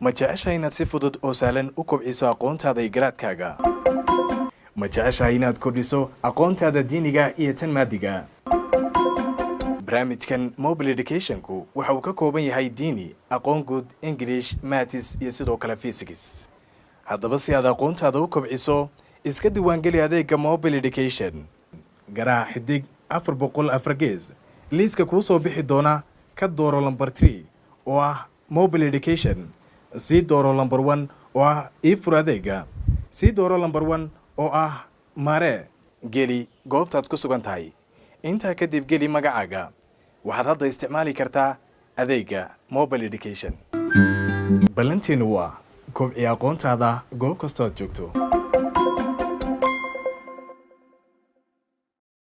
ma jeceshahay inaad si fudud oo sahlan u kobciso aqoontaada iyo garaadkaaga ma jeceshahay inaad kordhiso aqoontaada diiniga iyo tan maadiga barnaamijkan mobile educationku waxa uu ka kooban yahay diini aqoon guud English maths iyo sidoo kale physics haddaba si aad aqoontaada u kobciso iska diiwaangeli adeegga mobile education garaa xidig 404 gees liiska kuu soo bixi doona ka dooro number 3 oo ah mobile education si dooro number 1 oo ah ifur adeegga si dooro number 1 oo ah mare geli goobtaad ku sugan tahay inta kadib geli magacaaga waxaad hadda isticmaali kartaa adeegga mobile education ballantiinu waa kobci aqoontaada goob kasta aad joogto